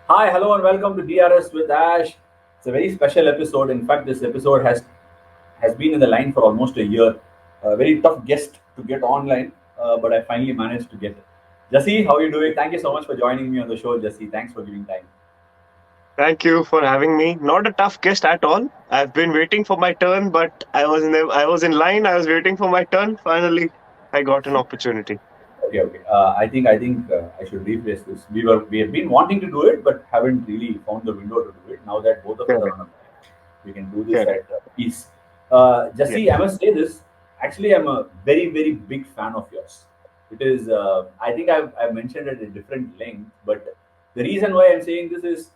Hi, hello, and welcome to DRS with Ash. It's a very special episode. In fact, this episode has been in the line for almost a year. A very tough guest to get online, but I finally managed to get it. Jesse, how are you doing? Thank you so much for joining me on the show, Jesse. Thanks for giving time. Thank you for having me. Not a tough guest at all. I've been waiting for my turn, but I was in line. I was waiting for my turn. Finally, I got an opportunity. Okay. I think I should rephrase this. We have been wanting to do it, but haven't really found the window to do it. Now that both of us are Correct. on a break, we can do this Correct. at peace. Yeah. Jesse, I must say this. Actually, I'm a very big fan of yours. It is. I think I've mentioned it at a different length, but the reason why I'm saying this is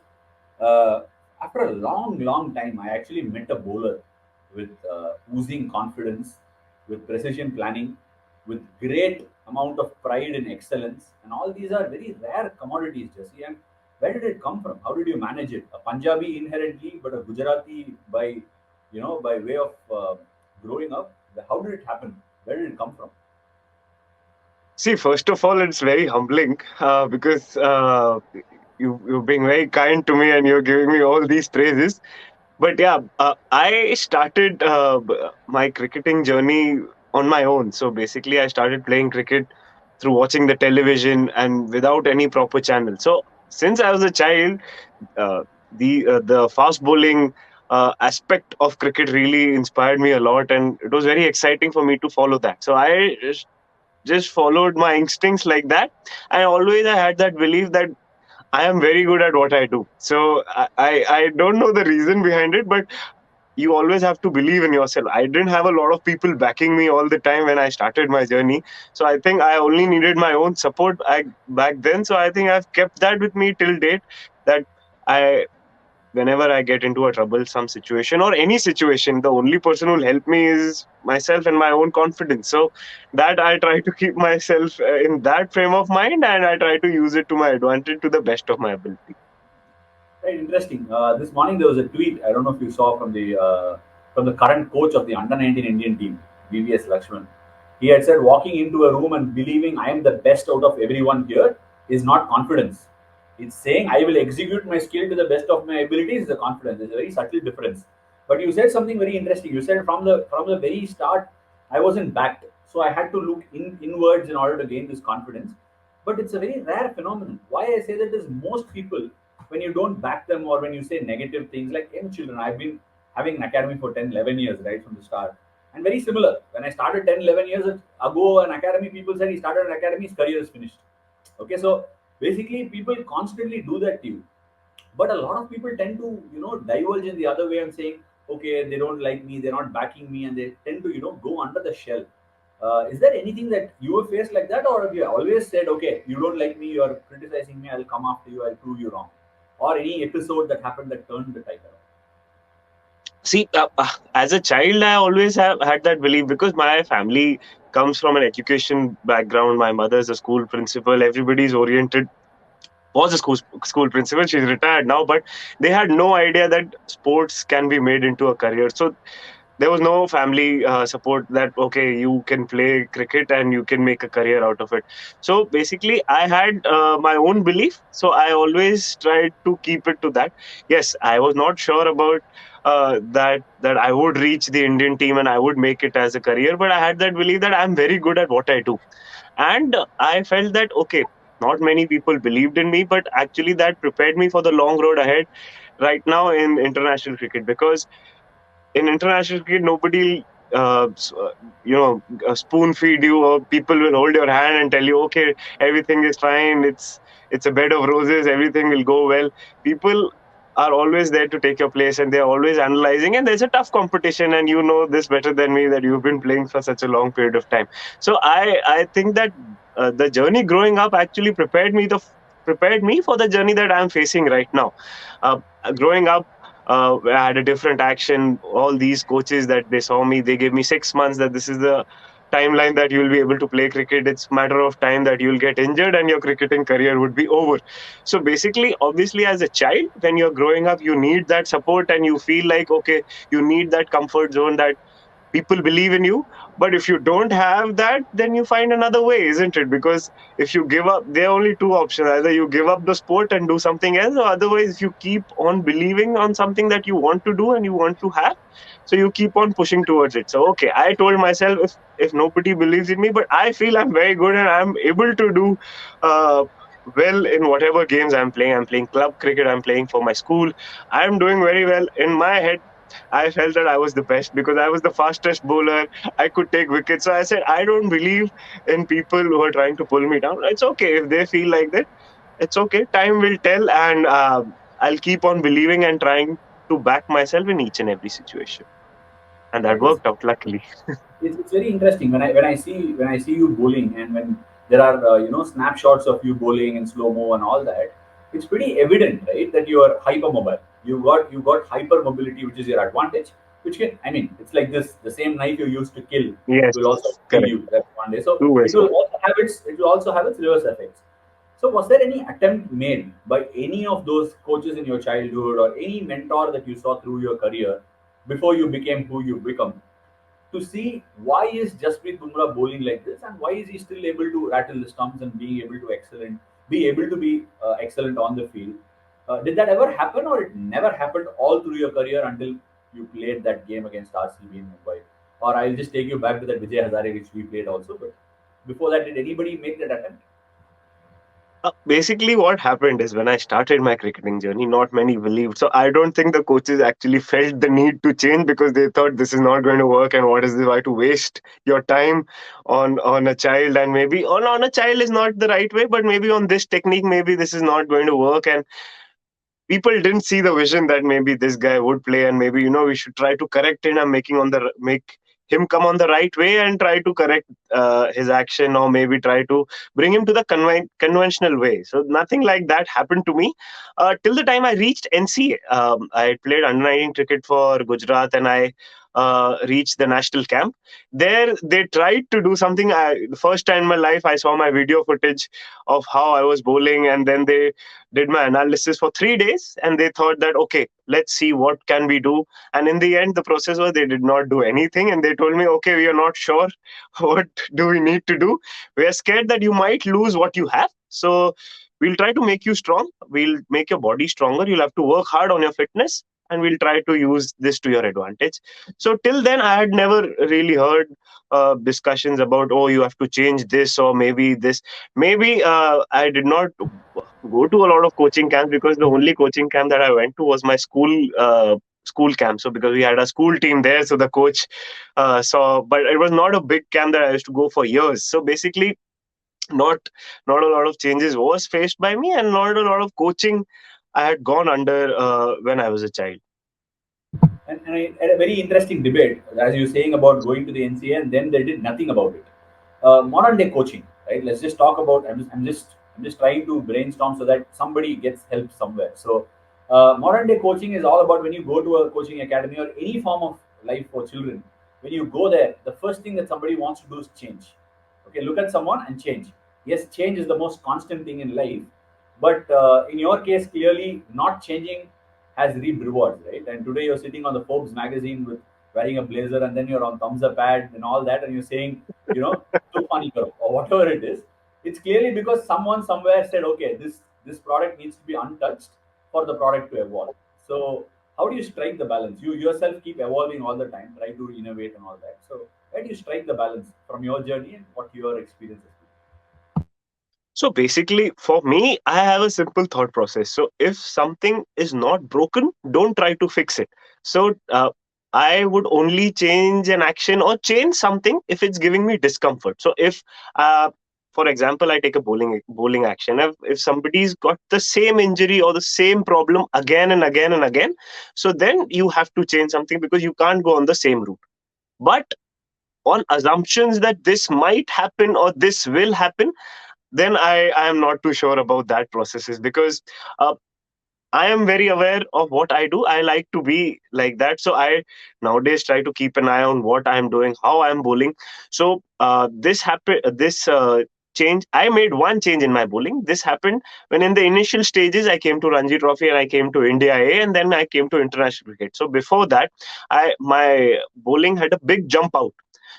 uh, after a long time, I actually met a bowler with oozing confidence, with precision planning, with great amount of pride and excellence. And all these are very rare commodities, Jesse. And where did it come from? How did you manage it? A Punjabi inherently, but a Gujarati by way of growing up. How did it happen? Where did it come from? See, first of all, it's very humbling because you're being very kind to me and you're giving me all these praises. But yeah, I started my cricketing journey on my own. So basically, I started playing cricket through watching the television and without any proper channel. So since I was a child, uh, the fast bowling aspect of cricket really inspired me a lot, and it was very exciting for me to follow that. So I just followed my instincts like that. And always I had that belief that I am very good at what I do. So I don't know the reason behind it, but you always have to believe in yourself. I didn't have a lot of people backing me all the time when I started my journey. So I think I only needed my own support back then. So I think I've kept that with me till date, that I whenever I get into a troublesome situation or any situation, the only person who will help me is myself and my own confidence. So that I try to keep myself in that frame of mind, and I try to use it to my advantage to the best of my ability. Right, interesting. This morning there was a tweet. I don't know if you saw from the current coach of the under 19 Indian team, VVS Lakshman. He had said walking into a room and believing I am the best out of everyone here is not confidence. It's saying I will execute my skill to the best of my abilities is the confidence. There's a very subtle difference. But you said something very interesting. You said from the very start I wasn't backed, so I had to look inwards in order to gain this confidence. But it's a very rare phenomenon. Why I say that is most people, when you don't back them or when you say negative things like young children, I've been having an academy for 10, 11 years right from the start. And very similar, when I started 10, 11 years ago an academy, people said he started an academy, his career is finished. Okay, so basically people constantly do that to you. But a lot of people tend to diverge in the other way and saying, okay, they don't like me, they're not backing me, and they tend to go under the shell. Is there anything that you have faced like that, or have you always said, okay, you don't like me, you're criticizing me, I'll come after you, I'll prove you wrong? Or any episode that happened that turned the tide around? See, as a child, I always have had that belief because my family comes from an education background. My mother's a school principal. Everybody's oriented was a school principal. She's retired now, but they had no idea that sports can be made into a career. So there was no family support that okay, you can play cricket and you can make a career out of it. So basically, I had my own belief. So I always tried to keep it to that. Yes, I was not sure about that I would reach the Indian team and I would make it as a career, but I had that belief that I'm very good at what I do. And I felt that okay, not many people believed in me, but actually that prepared me for the long road ahead right now in international cricket. Because in international cricket, nobody spoon feed you, or people will hold your hand and tell you okay, everything is fine, it's a bed of roses, everything will go well. People are always there to take your place, and they're always analyzing, and there's a tough competition, and you know this better than me that you've been playing for such a long period of time. So I think that the journey growing up actually prepared me for the journey that I'm facing right now. uh, Growing up, I had a different action. All these coaches that they saw me, they gave me 6 months that this is the timeline that you'll be able to play cricket. It's matter of time that you'll get injured and your cricketing career would be over. So basically, obviously, as a child, when you're growing up, you need that support and you feel like, okay, you need that comfort zone that people believe in you. But if you don't have that, then you find another way, isn't it? Because if you give up, there are only two options: either you give up the sport and do something else, or otherwise if you keep on believing on something that you want to do and you want to have, so you keep on pushing towards it. So okay, I told myself, if nobody believes in me, but I feel I'm very good and I'm able to do uh, well in whatever games I'm playing. I'm playing club cricket, I'm playing for my school, I'm doing very well. In my head, I felt that I was the best because I was the fastest bowler. I could take wickets. So I said, I don't believe in people who are trying to pull me down. It's okay if they feel like that. It's okay. Time will tell, and I'll keep on believing and trying to back myself in each and every situation. And that It's worked out, luckily. it's very interesting when I see you bowling, and when there are snapshots of you bowling in slow mo and all that. It's pretty evident, right, that you are hypermobile. You got hyper mobility, which is your advantage. Which can, I mean, it's like this: the same knife you used to kill Yes, will also kill correct. you that one day. So Two-way it will sword. also have its reverse effects. So was there any attempt made by any of those coaches in your childhood, or any mentor that you saw through your career before you became who you become, to see why is Jasprit Bumrah bowling like this, and why is he still able to rattle the stumps and be able to be excellent on the field? Did that ever happen, or it never happened all through your career until you played that game against RCB in Mumbai? Or I'll just take you back to that Vijay Hazare which we played also. But before that, did anybody make that attempt? Basically, what happened is when I started my cricketing journey, not many believed. So I don't think the coaches actually felt the need to change because they thought this is not going to work, and what is this? Why to waste your time on a child? And maybe on a child is not the right way, but maybe on this technique, maybe this is not going to work. And people didn't see the vision that maybe this guy would play, and maybe we should try to correct him and make him come on the right way and try to correct his action, or maybe try to bring him to the conventional way. So nothing like that happened to me till the time I reached NCA. I played under 19 cricket for Gujarat, and I reached the national camp. There they tried to do something. The first time in my life I saw my video footage of how I was bowling, and then they did my analysis for 3 days, and they thought that okay, let's see what can we do. And in the end, the process was they did not do anything, and they told me, okay, we are not sure what do we need to do. We are scared that you might lose what you have, so we'll try to make you strong, we'll make your body stronger, you'll have to work hard on your fitness, and we'll try to use this to your advantage. So till then I had never really heard discussions about, oh, you have to change this, or maybe this. Maybe I did not go to a lot of coaching camps because the only coaching camp that I went to was my school camp. So because we had a school team there, so the coach saw, but it was not a big camp that I used to go for years. So basically, not not a lot of changes was faced by me, and not a lot of coaching I had gone under when I was a child. And I had a very interesting debate, as you were saying about going to the NCA, and then they did nothing about it. Modern day coaching, right? Let's just talk about. I'm just trying to brainstorm so that somebody gets help somewhere. So, modern day coaching is all about when you go to a coaching academy or any form of life for children. When you go there, the first thing that somebody wants to do is change. Okay, look at someone and change. Yes, change is the most constant thing in life, but in your case, clearly not changing has reaped rewards, right? And today you're sitting on the Forbes magazine with wearing a blazer, and then you're on thumbs up ad and all that, and you're saying, Tufani karo, or whatever it is. It's clearly because someone somewhere said, okay, this product needs to be untouched for the product to evolve. So how do you strike the balance? You yourself keep evolving all the time, try to innovate and all that. So where do you strike the balance from your journey and what your experience has So basically, for me, I have a simple thought process. So if something is not broken, don't try to fix it. So I would only change an action or change something if it's giving me discomfort. So if, for example, I take a bowling action, if somebody's got the same injury or the same problem again and again and again, so then you have to change something because you can't go on the same route. But on assumptions that this might happen or this will happen, then I am not too sure about that processes because uh, I am very aware of what I do. I like to be like that. So I nowadays try to keep an eye on what I am doing, how I am bowling. So this happen. This change. I made one change in my bowling. This happened when in the initial stages I came to Ranji Trophy and I came to India A, and then I came to international cricket. So before that, I my bowling had a big jump out.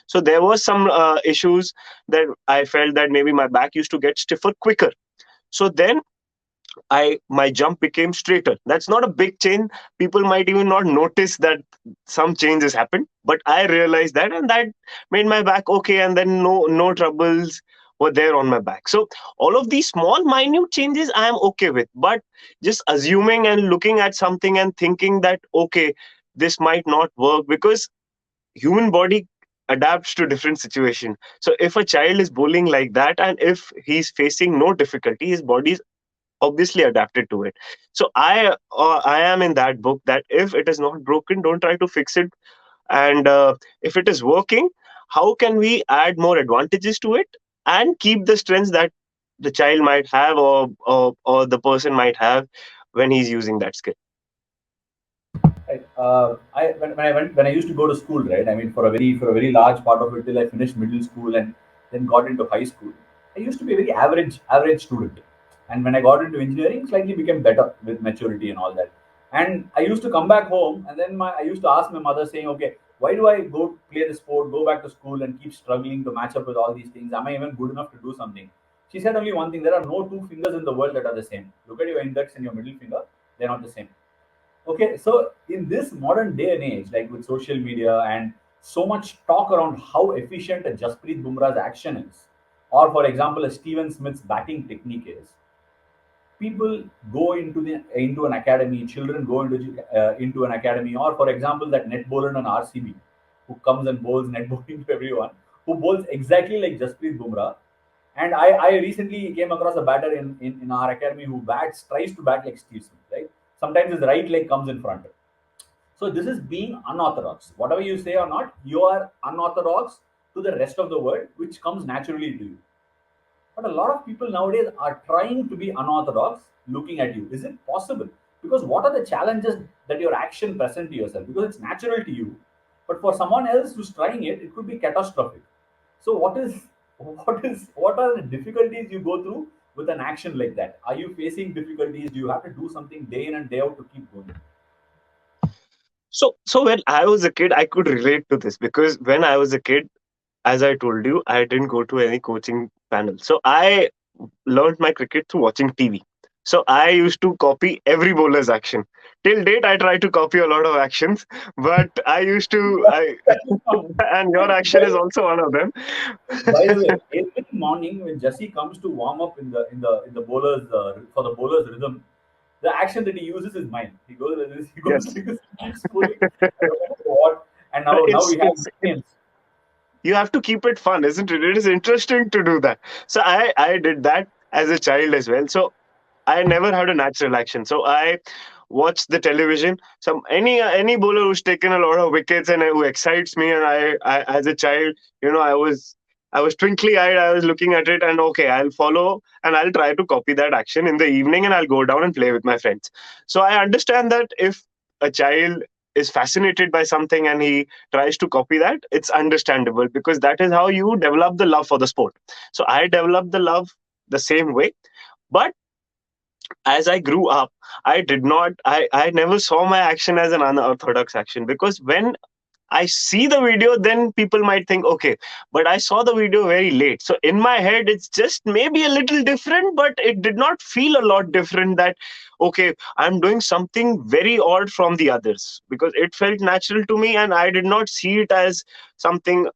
So there was some issues that I felt that maybe my back used to get stiffer quicker. So then I my jump became straighter. That's not a big change. People might even not notice that some changes happened, but I realized that, and that made my back okay. And then no troubles were there on my back. So all of these small minute changes I am okay with, but just assuming and looking at something and thinking that okay, this might not work, because human body adapts to different situation. So if a child is bowling like that, and if he's facing no difficulty, his body obviously adapted to it. So I am in that book that if it is not broken, don't try to fix it. And if it is working, how can we add more advantages to it and keep the strengths that the child might have, or the person might have when he's using that skill. Right. When I used to go to school, right? I mean, for a very large part of it till I finished middle school and then got into high school. I used to be a very average student, and when I got into engineering, slightly became better with maturity and all that. And I used to come back home, and then I used to ask my mother, saying, "Okay, why do I go play the sport, go back to school, and keep struggling to match up with all these things? Am I even good enough to do something?" She said only one thing: there are no two fingers in the world that are the same. Look at your index and your middle finger; they're not the same. Okay, so in this modern day and age, like with social media and so much talk around how efficient a Jasprit Bumrah's action is, or for example, a Steven Smith's batting technique is, people go into an academy, children go into an academy, or for example, that net bowler in an RCB who comes and bowls net bowling to everyone, who bowls exactly like Jasprit Bumrah. And I recently came across a batter in our academy who tries to bat like Steve Smith, right? Sometimes his right leg comes in front. So this is being unorthodox. Whatever you say or not, you are unorthodox to the rest of the world, which comes naturally to you. But a lot of people nowadays are trying to be unorthodox looking at you. Is it possible? Because what are the challenges that your action present to yourself? Because it's natural to you. But for someone else who's trying it, it could be catastrophic. So what are the difficulties you go through with an action like that? Are you facing difficulties? Do you have to do something day in and day out to keep going? So when I was a kid, I could relate to this, because when I was a kid, as I told you, I didn't go to any coaching panel. So I learned my cricket through watching TV. So I used to copy every bowler's action. Till date, I try to copy a lot of actions, but I used to, and your action is also one of them. By the way, every morning when Jesse comes to warm up in the bowlers for the bowlers rhythm, the action that he uses is mine. He goes like this. He goes Yes, like this. Keeps pulling. I don't know what. And now it's we have it's millions. you have to keep it fun, isn't it? It is interesting to do that. So I did that as a child as well. So I never had a natural action. So I watch the television. Some any bowler who's taken a lot of wickets and who excites me, and I as a child, I was twinkly eyed. I was looking at it, and okay, I'll follow and I'll try to copy that action in the evening, and I'll go down and play with my friends. So I understand that if a child is fascinated by something and he tries to copy that, it's understandable, because that is how you develop the love for the sport. So I developed the love the same way. But as I grew up, I never saw my action as an unorthodox action, because when I see the video, then people might think, okay, but I saw the video very late. So in my head, it's just maybe a little different, but it did not feel a lot different that, okay, I'm doing something very odd from the others, because it felt natural to me and I did not see it as something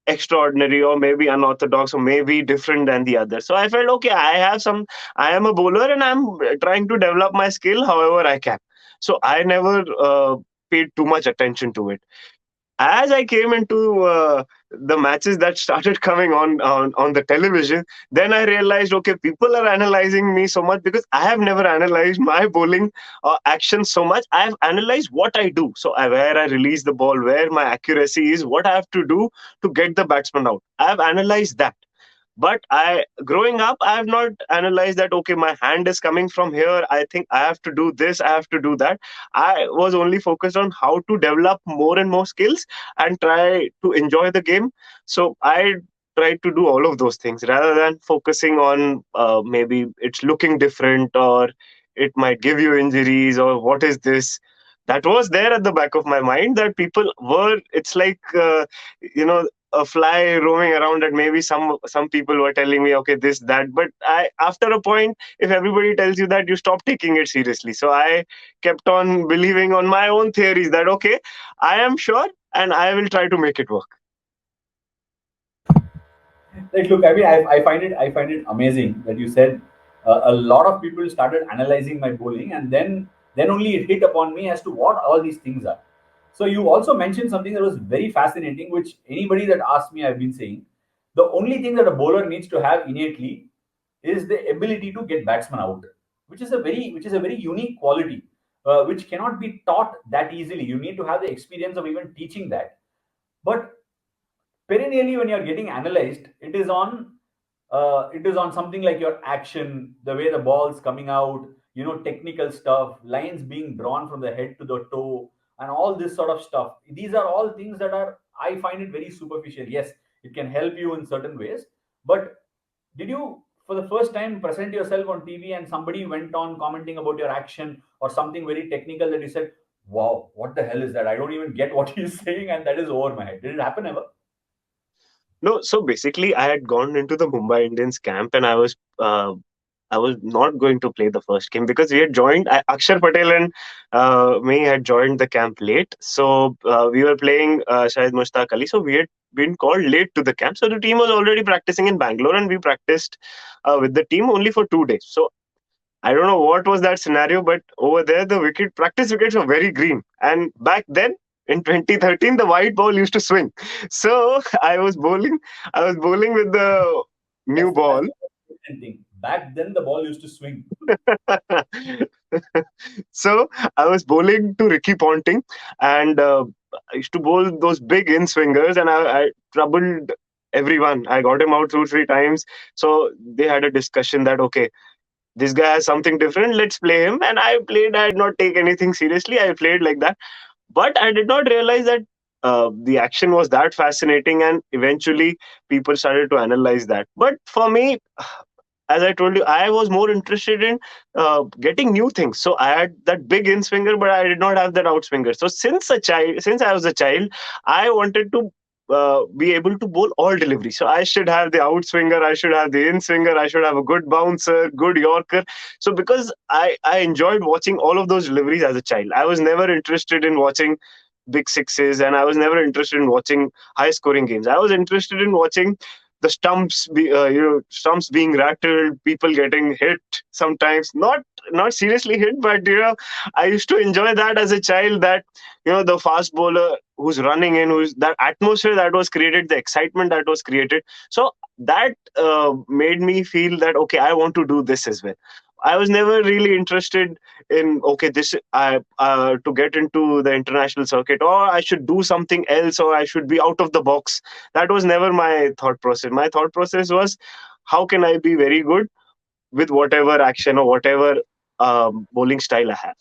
extraordinary or maybe unorthodox or maybe different than the others. So I felt okay, I am a bowler and I'm trying to develop my skill however I can. So I never paid too much attention to it. As I came into the matches that started coming on the television, then I realized, okay, people are analyzing me so much, because I have never analyzed my bowling action so much. I have analyzed what I do. So where I release the ball, where my accuracy is, what I have to do to get the batsman out. I have analyzed that. But I growing up, I have not analyzed that, okay, my hand is coming from here, I think I have to do this, I have to do that. I was only focused on how to develop more and more skills and try to enjoy the game. So I tried to do all of those things rather than focusing on maybe it's looking different, or it might give you injuries, or what is this. That was there at the back of my mind, that people were, it's like you know a fly roaming around, and maybe some people were telling me, okay, this, that. But I, after a point, if everybody tells you that, you stop taking it seriously. So I kept on believing on my own theories that, okay, I am sure and I will try to make it work. Like, look, I mean, I find it amazing that you said a lot of people started analyzing my bowling, and then only it hit upon me as to what all these things are. So you also mentioned something that was very fascinating, which anybody that asked me, I've been saying, the only thing that a bowler needs to have innately is the ability to get batsmen out, which is a very unique quality, which cannot be taught that easily. You need to have the experience of even teaching that. But perennially when you're getting analyzed, it is on something like your action, the way the ball's coming out, technical stuff, lines being drawn from the head to the toe, and all this sort of stuff. These are all things that are, I find it very superficial. Yes, it can help you in certain ways, but did you for the first time present yourself on TV and somebody went on commenting about your action or something very technical that you said, wow, what the hell is that? I don't even get what he's saying, and that is over my head. Did it happen ever? No, so basically, I had gone into the Mumbai Indians camp, and I was not going to play the first game because we had joined. Akshar Patel and me had joined the camp late, so we were playing Shahid Mushtaq Ali. So we had been called late to the camp. So the team was already practicing in Bangalore, and we practiced with the team only for 2 days. So I don't know what was that scenario, but over there the practice wickets were very green. And back then in 2013, the white ball used to swing. So I was bowling with the new That's ball. the important thing. Back then, the ball used to swing. So I was bowling to Ricky Ponting, and I used to bowl those big in swingers, and I troubled everyone. I got him out 2 3 times. So they had a discussion that, okay, this guy has something different, let's play him. And I played, I did not take anything seriously, I played like that. But I did not realize that the action was that fascinating, and eventually people started to analyze that. But for me, as I told you, I was more interested in getting new things. So I had that big in swinger, but I did not have that out swinger. So since I was a child, I wanted to be able to bowl all delivery. So I should have the out swinger, I should have the in swinger, I should have a good bouncer, good Yorker. So because I enjoyed watching all of those deliveries as a child, I was never interested in watching big sixes, and I was never interested in watching high scoring games. I was interested in watching the stumps being rattled, people getting hit sometimes, not seriously hit, but I used to enjoy that as a child. That the fast bowler who's running in, who's that atmosphere that was created, the excitement that was created. So that made me feel that, okay, I want to do this as well. I was never really interested in, okay, this I to get into the international circuit, or I should do something else, or I should be out of the box. That was never my thought process. My thought process was, how can I be very good with whatever action or whatever bowling style I have.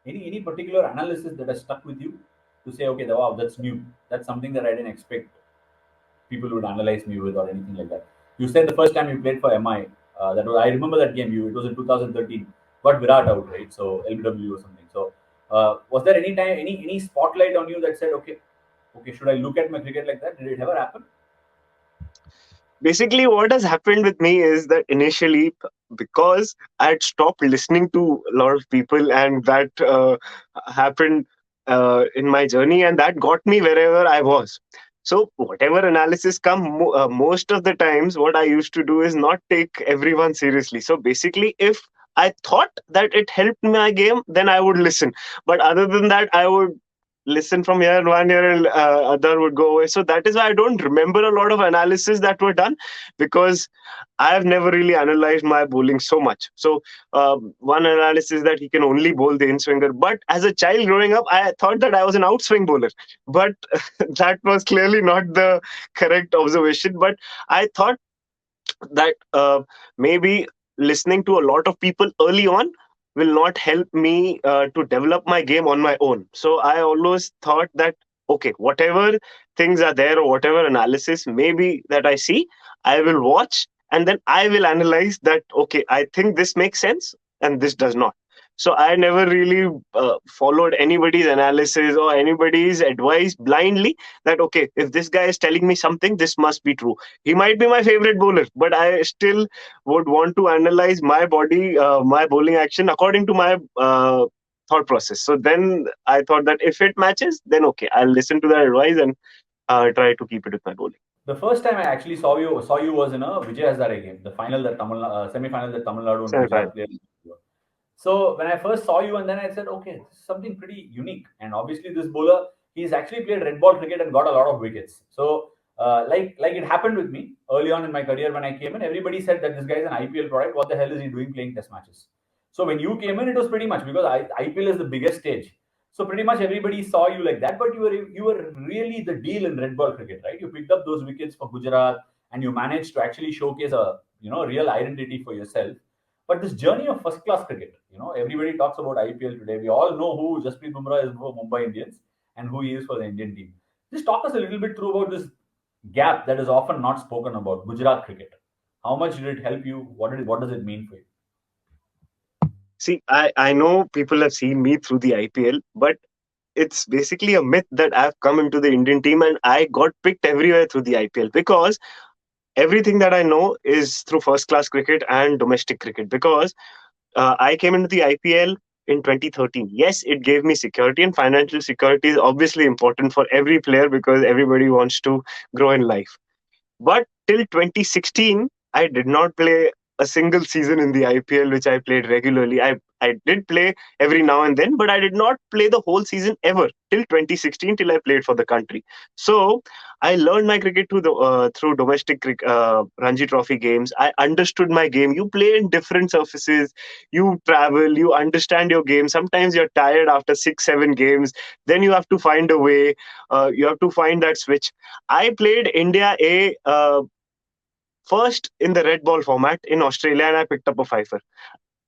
Any particular analysis that has stuck with you to say, okay, wow, that's new. That's something that I didn't expect people would analyze me with or anything like that. You said the first time you played for MI, that was, I remember that game. It was in 2013. Got Virat out, right? So LBW or something. So was there any time any spotlight on you that said, okay, okay, should I look at my cricket like that? Did it ever happen? Basically, what has happened with me is that initially, because I had stopped listening to a lot of people, and that happened in my journey, and that got me wherever I was. So whatever analysis come, most of the times what I used to do is not take everyone seriously. So basically, if I thought that it helped my game, then I would listen. But other than that, I would listen from here, one year, and other would go away. So that is why I don't remember a lot of analysis that were done, because I have never really analyzed my bowling so much. So one analysis that he can only bowl the in swinger. But as a child growing up, I thought that I was an outswing bowler. But that was clearly not the correct observation. But I thought that maybe listening to a lot of people early on will not help me to develop my game on my own. So I always thought that okay, whatever things are there or whatever analysis maybe that I see, I will watch and then I will analyze that, okay, I think this makes sense and this does not. So I never really followed anybody's analysis or anybody's advice blindly, that okay, if this guy is telling me something, this must be true. He might be my favorite bowler, but I still would want to analyze my body, my bowling action according to my thought process. So then I thought that if it matches, then okay, I'll listen to that advice and try to keep it with my bowling. The first time I actually saw you was in a Vijay Hazare game, the final that semi-final that Tamil Nadu and Semi-final. Gujarat played. So when I first saw you, and then I said, okay, this is something pretty unique. And obviously, this bowler, he's actually played red ball cricket and got a lot of wickets. So like it happened with me early on in my career when I came in, everybody said that this guy is an IPL product. What the hell is he doing playing test matches? So when you came in, it was pretty much because IPL is the biggest stage. So pretty much everybody saw you like that, but you were really the deal in red ball cricket, right? You picked up those wickets for Gujarat, and you managed to actually showcase a real identity for yourself. But this journey of first class cricket, everybody talks about IPL today. We all know who Jasprit Bumrah is for Mumbai Indians and who he is for the Indian team. Just talk us a little bit through about this gap that is often not spoken about, Gujarat cricket. How much did it help you? What does it mean for you? See, I know people have seen me through the IPL, but it's basically a myth that I've come into the Indian team and I got picked everywhere through the IPL, because everything that I know is through first class cricket and domestic cricket. Because I came into the IPL in 2013. Yes, it gave me security, and financial security is obviously important for every player because everybody wants to grow in life. But till 2016, I did not play a single season in the IPL, which I played regularly. I did play every now and then, but I did not play the whole season ever till 2016, till I played for the country. So I learned my cricket through domestic Ranji Trophy games. I understood my game. You play in different surfaces, you travel, you understand your game. Sometimes you're tired after 6, 7 games. Then you have to find a way. You have to find that switch. I played India A first in the red ball format in Australia, and I picked up a fifer.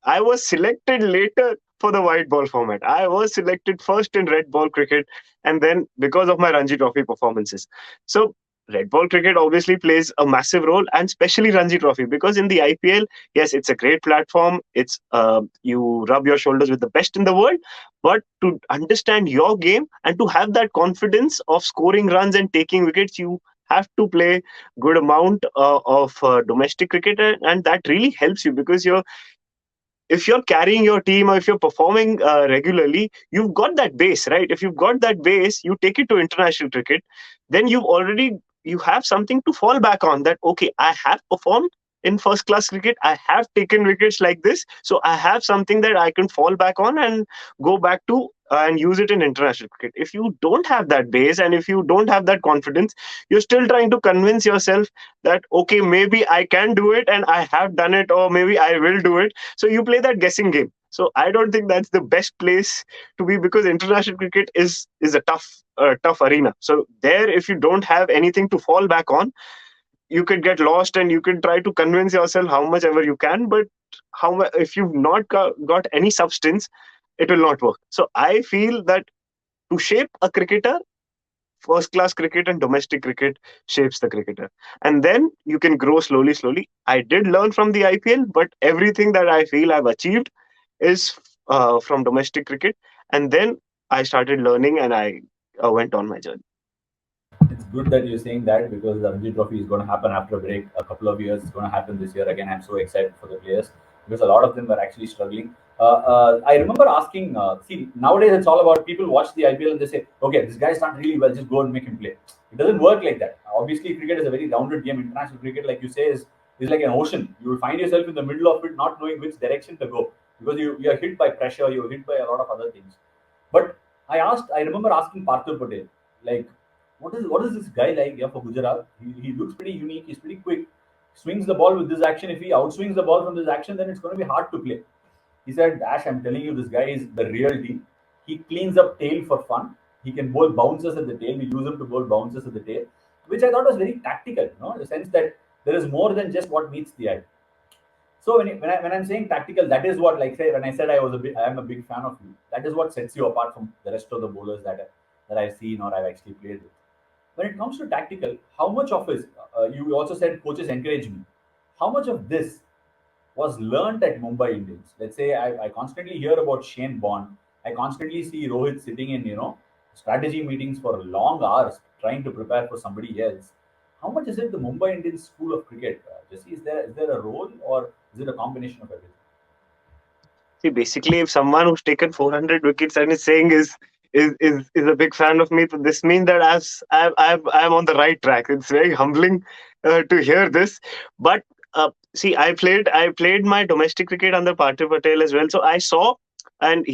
I was selected later for the white ball format. I was selected first in red ball cricket, and then because of my Ranji Trophy performances. So red ball cricket obviously plays a massive role, and especially Ranji Trophy, because in the IPL, yes, it's a great platform. It's you rub your shoulders with the best in the world, but to understand your game and to have that confidence of scoring runs and taking wickets, you have to play good amount of domestic cricket, and that really helps you, because if you're carrying your team or if you're performing regularly, you've got that base, right? If you've got that base, you take it to international cricket, then you have something to fall back on, that okay, I have performed in first class cricket, I have taken wickets like this, so I have something that I can fall back on and go back to and use it in international cricket. If you don't have that base and if you don't have that confidence, you're still trying to convince yourself that okay, maybe I can do it and I have done it, or maybe I will do it. So you play that guessing game. So I don't think that's the best place to be, because international cricket is a tough arena. So there, if you don't have anything to fall back on, you could get lost and you could try to convince yourself how much ever you can, but if you've not got any substance, it will not work. So I feel that to shape a cricketer, first class cricket and domestic cricket shapes the cricketer, and then you can grow slowly. I did learn from the IPL, but everything that I feel I've achieved is from domestic cricket, and then I started learning and I went on my journey. It's good that you're saying that because the Ranji Trophy is going to happen after a break, a couple of years. It's going to happen this year again. I'm so excited for the players because a lot of them were actually struggling. I remember asking, see, nowadays it's all about people watch the IPL and they say, okay, this guy's not really well, just go and make him play. It doesn't work like that. Obviously, cricket is a very rounded game. International cricket, like you say, is like an ocean. You will find yourself in the middle of it, not knowing which direction to go because you are hit by pressure, you're hit by a lot of other things. But I remember asking Parthiv Patel, like, what is this guy like here for Gujarat? He looks pretty unique. He's pretty quick. Swings the ball with this action. If he outswings the ball from this action, then it's going to be hard to play. He said, Ash, I'm telling you, this guy is the real deal. He cleans up tail for fun. He can bowl bounces at the tail. We use him to bowl bounces at the tail, which I thought was very tactical, in the sense that there is more than just what meets the eye. So when I'm saying tactical, that is what, like say when I said I am a big fan of you. That is what sets you apart from the rest of the bowlers that that I've seen or I've actually played with. When it comes to tactical, how much of it, you also said coaches encourage me. How much of this was learned at Mumbai Indians? Let's say I constantly hear about Shane Bond. I constantly see Rohit sitting in, strategy meetings for long hours trying to prepare for somebody else. How much is it the Mumbai Indians school of cricket? Jesse, is there a role or is it a combination of everything? See, basically, if someone who's taken 400 wickets and is saying is a big fan of me, so this means that I'm on the right track. It's very humbling to hear this. But see, I played my domestic cricket under Parthiv Patel as well, so I saw. And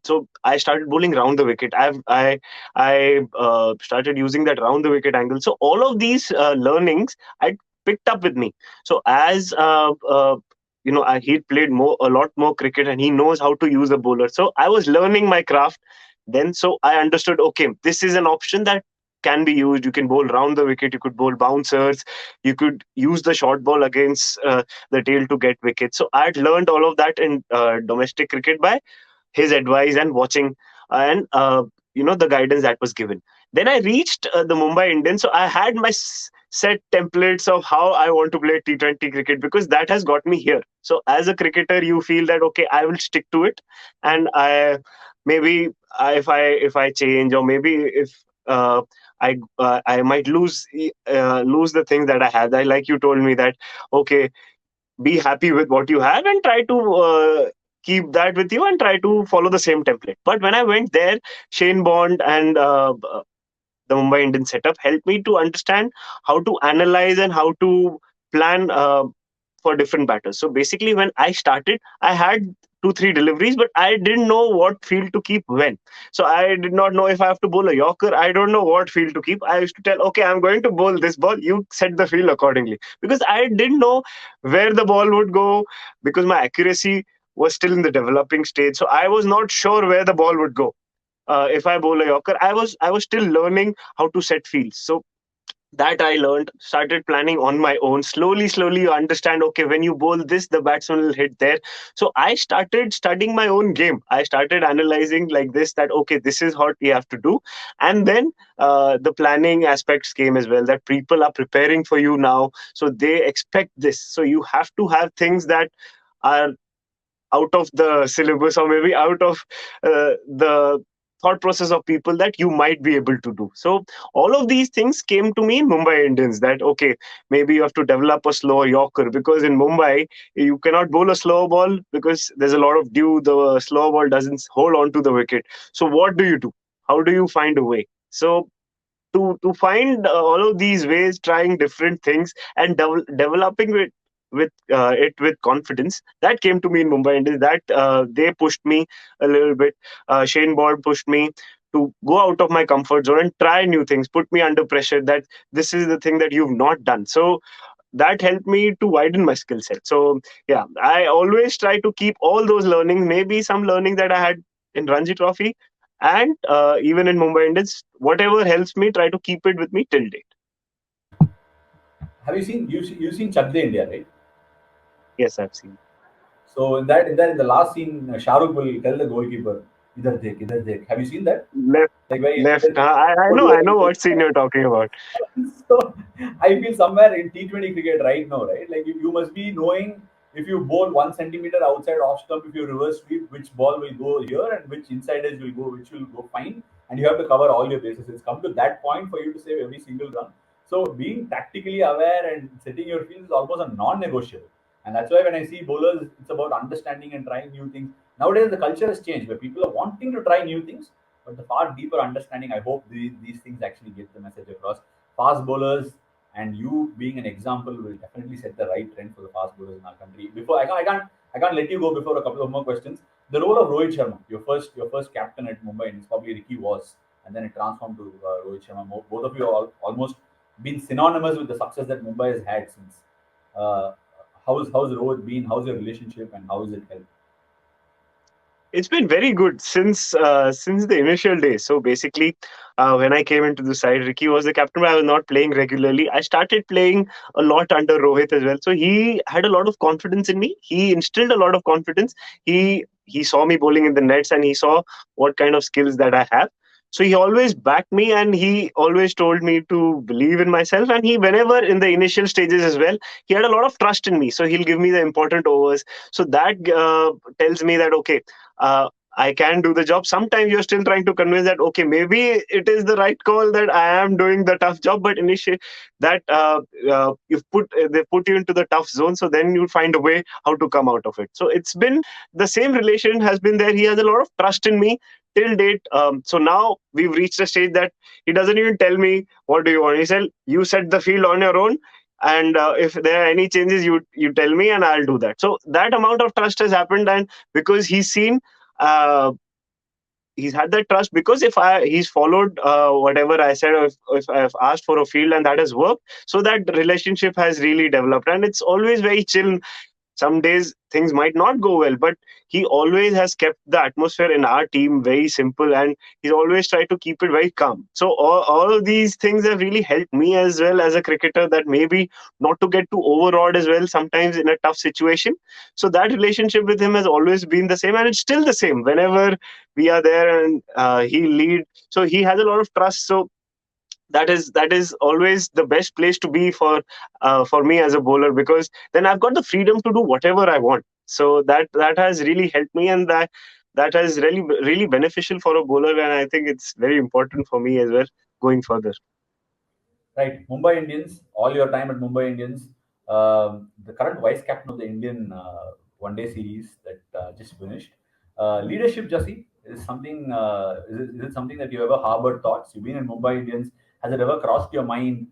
so I started bowling round the wicket. I started using that round the wicket angle. So all of these learnings I picked up with me. So as he played a lot more cricket, and he knows how to use a bowler. So I was learning my craft then. So I understood, okay, this is an option that can be used. You can bowl round the wicket, you could bowl bouncers, you could use the short ball against the tail to get wickets. So I had learned all of that in domestic cricket by his advice and watching, and the guidance that was given. Then I reached the Mumbai Indians, so I had my set templates of how I want to play T20 cricket, because that has got me here. So as a cricketer, you feel that, okay, I will stick to it, and I maybe if I change, or maybe if I might lose the things that I had. I, like you told me that, okay, be happy with what you have and try to keep that with you and try to follow the same template. But when I went there, Shane Bond and the Mumbai Indian setup helped me to understand how to analyze and how to plan for different batters. So basically, when I started, I had 2 3 deliveries, but I didn't know what field to keep when. So I did not know if I have to bowl a Yorker. I don't know what field to keep. I used to tell, okay, I'm going to bowl this ball. You set the field accordingly, because I didn't know where the ball would go, because my accuracy was still in the developing stage. So I was not sure where the ball would go. If I bowl a Yorker, I was still learning how to set fields. So that I learned, started planning on my own. Slowly, slowly, you understand, okay, when you bowl this, the batsman will hit there. So I started studying my own game. I started analyzing like this, that, okay, this is what we have to do. And then the planning aspects came as well, that people are preparing for you now. So they expect this. So you have to have things that are out of the syllabus, or maybe out of the thought process of people that you might be able to do. So all of these things came to me in Mumbai Indians, that, okay, maybe you have to develop a slower Yorker, because in Mumbai you cannot bowl a slow ball because there's a lot of dew. The slow ball doesn't hold on to the wicket. So what do you do? How do you find a way? So to find all of these ways, trying different things and developing it with confidence, that came to me in Mumbai Indians. That they pushed me a little bit. Shane Bond pushed me to go out of my comfort zone and try new things, put me under pressure, that this is the thing that you've not done. So that helped me to widen my skill set. So yeah, I always try to keep all those learnings, maybe some learning that I had in Ranji Trophy, and even in Mumbai Indians, whatever helps me, try to keep it with me till date. Have you seen Chak De India, right? Yes, I've seen. So in the last scene, Shahrukh will tell the goalkeeper, "Idhar dekh, idhar dekh." Have you seen that? Left, Like very left. I know what scene you're talking about. so I feel somewhere in T20 cricket right now, right? Like you must be knowing if you bowl 1 centimeter outside off stump, if you reverse sweep, which ball will go here and which inside edge will go, which will go fine, and you have to cover all your bases. It's come to that point for you to save every single run. So being tactically aware and setting your fields is almost a non-negotiable. And that's why when I see bowlers, it's about understanding and trying new things. Nowadays, the culture has changed where people are wanting to try new things, but the far deeper understanding, I hope these things actually get the message across. Fast bowlers and you being an example will definitely set the right trend for the fast bowlers in our country. Before I can't let you go before a couple of more questions. The role of Rohit Sharma, your first captain at Mumbai Indians, probably Ricky was, and then it transformed to Rohit Sharma. Both of you are almost been synonymous with the success that Mumbai has had since. Uh, how's Rohit been? How's your relationship, and how is it helped? It's been very good since the initial days. So basically, when I came into the side, Ricky was the captain, but I was not playing regularly. I started playing a lot under Rohit as well. So he had a lot of confidence in me. He instilled a lot of confidence. He saw me bowling in the nets, and he saw what kind of skills that I have. So he always backed me, and he always told me to believe in myself. And he, whenever in the initial stages as well, he had a lot of trust in me. So he'll give me the important overs. So that tells me that, okay, I can do the job. Sometimes you're still trying to convince that, okay, maybe it is the right call that I am doing the tough job, but initially that they put you into the tough zone, so then you'll find a way how to come out of it. So it's been the same relation has been there. He has a lot of trust in me till date. So now we've reached a stage that he doesn't even tell me what do you want. He said, you set the field on your own, and if there are any changes, you tell me and I'll do that. So that amount of trust has happened, and because he's seen, uh, he's had that trust, because if he's followed whatever I said, or if I've asked for a field and that has worked, so that relationship has really developed, and it's always very chill. Some days things might not go well, but he always has kept the atmosphere in our team very simple, and he's always tried to keep it very calm. So all of these things have really helped me as well as a cricketer, that maybe not to get too overawed as well sometimes in a tough situation. So that relationship with him has always been the same, and it's still the same whenever we are there, and he lead. So he has a lot of trust. So that is always the best place to be for me as a bowler, because then I've got the freedom to do whatever I want. So that has really helped me, and that has really beneficial for a bowler, and I think it's very important for me as well going further. Right, Mumbai Indians. All your time at Mumbai Indians, the current vice captain of the Indian one-day series that just finished. Leadership, Jesse, is something. Is it something that you ever harbored thoughts? You've been in Mumbai Indians. Has it ever crossed your mind?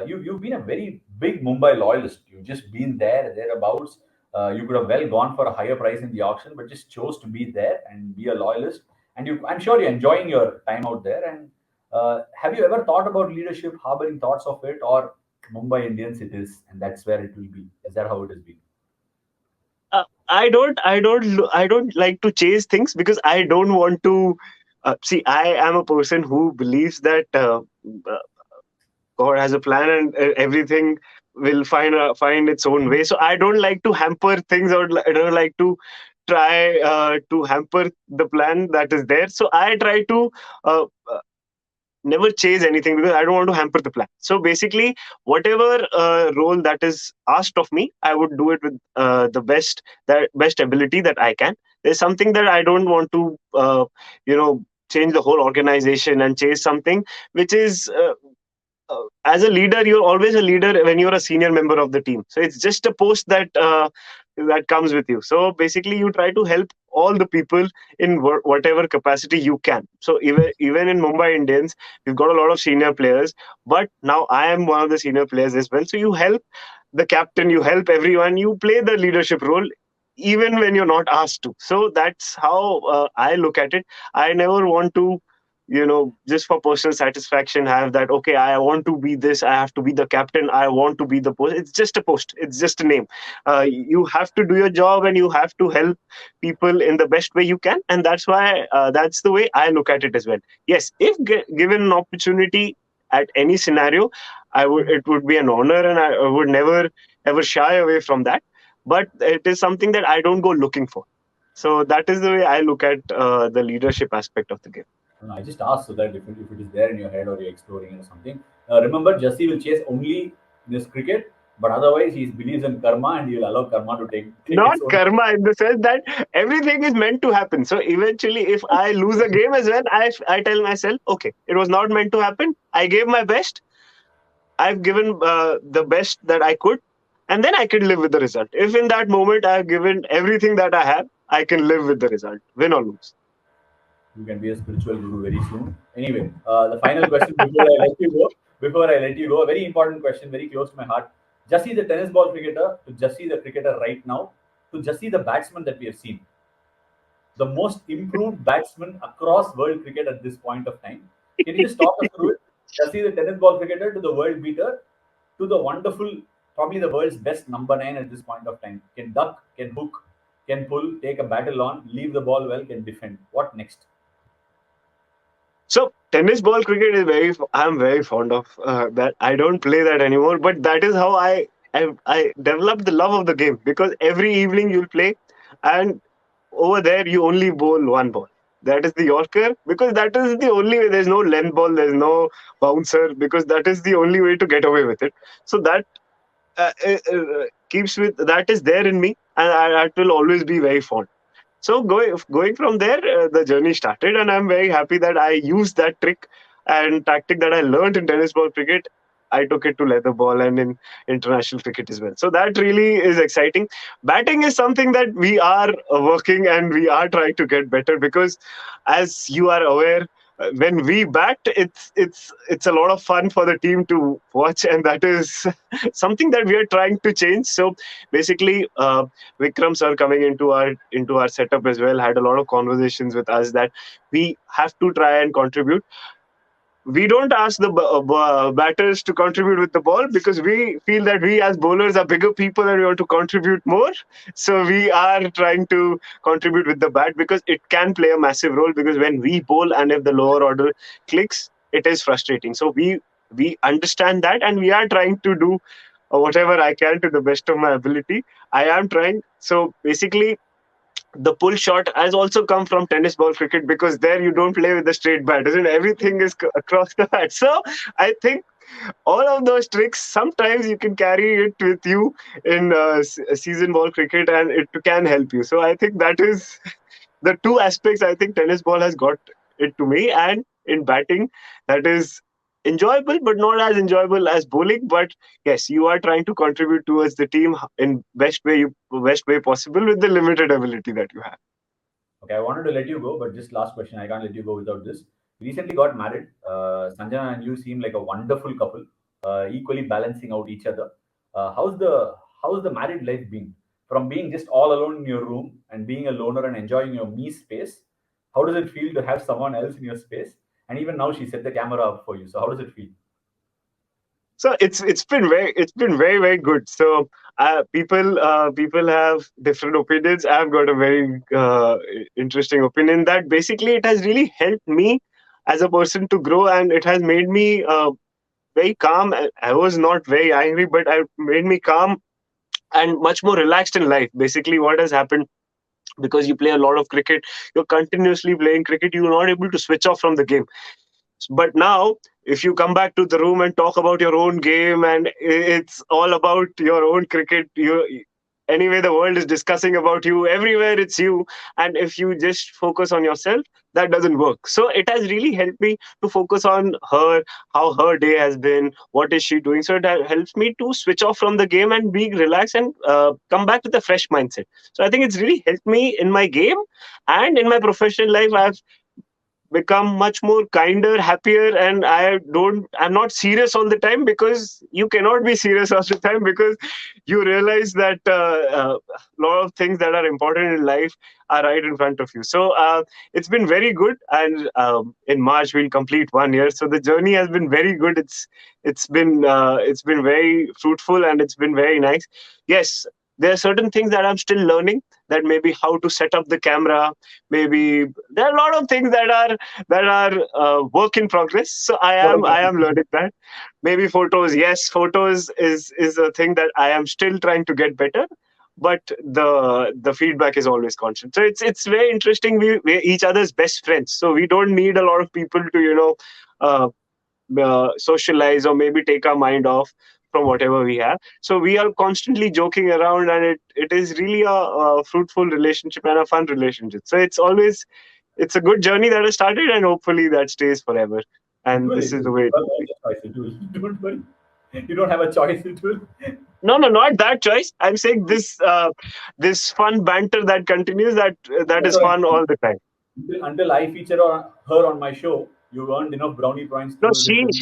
You've been a very big Mumbai loyalist. You've just been thereabouts. You could have well gone for a higher price in the auction, but just chose to be there and be a loyalist. And I'm sure you're enjoying your time out there. And have you ever thought about leadership, harboring thoughts of it, or Mumbai Indians it is, and that's where it will be? Is that how it has been? I don't like to chase things, because I don't want to. See, I am a person who believes that God has a plan, and everything will find its own way. So I don't like to hamper things, or I don't like to try to hamper the plan that is there. So I try to uh, never chase anything, because I don't want to hamper the plan. So basically, whatever role that is asked of me, I would do it with the best ability that I can. There's something that I don't want to, change the whole organization and chase something which is. As a leader, you're always a leader when you're a senior member of the team. So it's just a post that comes with you. So basically, you try to help all the people in whatever capacity you can. So even in Mumbai Indians, we've got a lot of senior players, but now I am one of the senior players as well. So you help the captain, you help everyone, you play the leadership role even when you're not asked to. So that's how I look at it. I never want to, just for personal satisfaction, have that, okay, I want to be this, I have to be the captain, I want to be the post. It's just a post, it's just a name. You have to do your job, and you have to help people in the best way you can, and that's why that's the way I look at it as well. Yes, if given an opportunity at any scenario, it would be an honor, and I would never ever shy away from that. But it is something that I don't go looking for. So that is the way I look at the leadership aspect of the game. No, I just asked so that if it is there in your head or you're exploring it or something. Remember, Jesse will chase only in his cricket, but otherwise he believes in karma and he'll allow karma to take Not its own. karma, in the sense that everything is meant to happen. So eventually, if I lose a game as well, I tell myself, okay, it was not meant to happen. I gave my best. I've given the best that I could, and then I can live with the result. If in that moment I've given everything that I have, I can live with the result, win or lose. You can be a spiritual guru very soon. Anyway, the final question before I let you go, a very important question, very close to my heart. Jesse, the tennis ball cricketer, to Jesse, the cricketer right now, to Jesse, the batsman that we have seen, the most improved batsman across world cricket at this point of time. Can you just talk us through it? Jesse, the tennis ball cricketer, to the world beater, to the wonderful, probably the world's best number nine at this point of time. Can duck, can hook, can pull, take a battle on, leave the ball well, can defend. What next? So tennis ball cricket is I'm very fond of that. I don't play that anymore, but that is how I developed the love of the game, because every evening you'll play, and over there you only bowl one ball. that is the Yorker, because that is the only way. There's no length ball, there's no bouncer, because that is the only way to get away with it. So that keeps with that is there in me, and that will always be very fond. So going from there, the journey started, and I'm very happy that I used that trick and tactic that I learned in tennis ball cricket. I took it to leather ball and in international cricket as well. So that really is exciting. Batting is something that we are working and we are trying to get better, because, as you are aware, when we bat, it's a lot of fun for the team to watch, and that is something that we are trying to change. So basically, Vikram sir coming into our setup as well had a lot of conversations with us that we have to try and contribute. We don't ask the batters to contribute with the ball, because we feel that we as bowlers are bigger people and we want to contribute more. So we are trying to contribute with the bat, because it can play a massive role, because when we bowl and if the lower order clicks, it is frustrating. So we understand that, and we are trying to do whatever I can to the best of my ability. I am trying. So basically, the pull shot has also come from tennis ball cricket, because there you don't play with the straight bat, isn't it? Everything is across the bat. So I think all of those tricks, sometimes you can carry it with you in season ball cricket, and it can help you. So I think that is the two aspects I think tennis ball has got it to me. And in batting, that is enjoyable, but not as enjoyable as bowling. But yes, you are trying to contribute towards the team in best way possible with the limited ability that you have. Okay, I wanted to let you go, but just last question. I can't let you go without this. Recently got married. Sanjana and you seem like a wonderful couple, equally balancing out each other. How's the married life been? From being just all alone in your room and being a loner and enjoying your me space, how does it feel to have someone else in your space? And even now, she set the camera up for you. So how does it feel? So it's been very good. So people have different opinions. I've got a very interesting opinion that basically it has really helped me as a person to grow, and it has made me very calm. I was not very angry, but it made me calm and much more relaxed in life. Basically, what has happened, because you play a lot of cricket, you're continuously playing cricket, you're not able to switch off from the game. But now, if you come back to the room and talk about your own game, and it's all about your own cricket, you anyway the world is discussing about you everywhere. It's you, and if you just focus on yourself, that doesn't work. So it has really helped me to focus on her, how her day has been, what is she doing. So it helps me to switch off from the game and be relaxed and come back with a fresh mindset. So I think it's really helped me in my game, and in my professional life. I've become much more kinder, happier, and I'm not serious all the time, because you cannot be serious all the time, because you realize that a lot of things that are important in life are right in front of you. So it's been very good, and in March we'll complete 1 year. So the journey has been very good. It's been very fruitful, and it's been very nice. Yes, there are certain things that I'm still learning, that maybe how to set up the camera. Maybe there are a lot of things that are work in progress. So I am learning that. Maybe photos, yes, photos is a thing that I am still trying to get better, but the feedback is always constant. So it's very interesting. We're each other's best friends, so we don't need a lot of people to uh, socialize or maybe take our mind off from whatever we have. So we are constantly joking around, and it is really a fruitful relationship and a fun relationship. So it's a good journey that has started, and hopefully that stays forever. It And will. this It is will. the way it You have will all be. the choice. It will. Don't worry. You don't have a choice. It will. No, no, not that choice. I'm saying this fun banter that continues. That That's is what I'm fun saying. all the time. Until I feature her on my show, you earned enough brownie points No, to listen to me.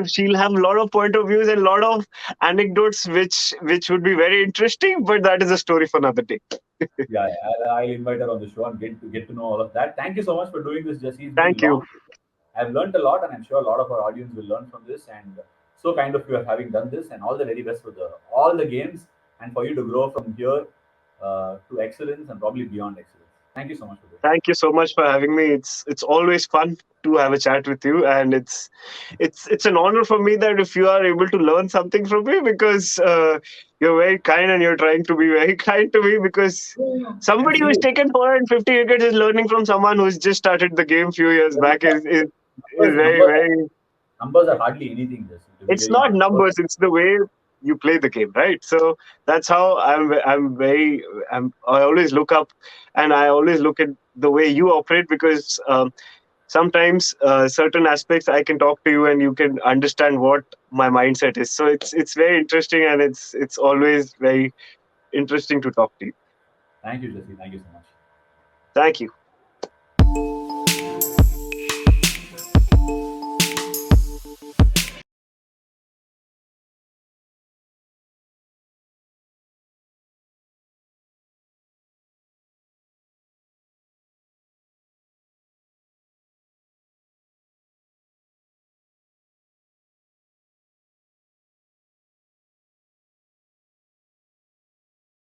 she'll have a lot of point of views and a lot of anecdotes which would be very interesting. But that is a story for another day. Yeah, yeah, I'll invite her on the show and get to know all of that. Thank you so much for doing this, Jesse. It's been Thank you. long. I've learned a lot, and I'm sure a lot of our audience will learn from this. And so kind of you are having done this, and all the very best for all the games, and for you to grow from here to excellence and probably beyond excellence. Thank you so much for this. Thank you so much for having me. It's always fun to have a chat with you, and it's an honor for me that if you are able to learn something from me, because you're very kind and you're trying to be very kind to me, because And somebody who's see, taken 450 wickets is learning from someone who's just started the game few years back is numbers, very, numbers, very. numbers are hardly anything. Just to be It's very not honest. numbers, it's the way you play the game, right? So that's how I'm very I always look up, and I always look at the way you operate, because sometimes certain aspects I can talk to you and you can understand what my mindset is. So it's very interesting, and it's always very interesting to talk to you. Thank you, Jesse. Thank you so much. Thank you.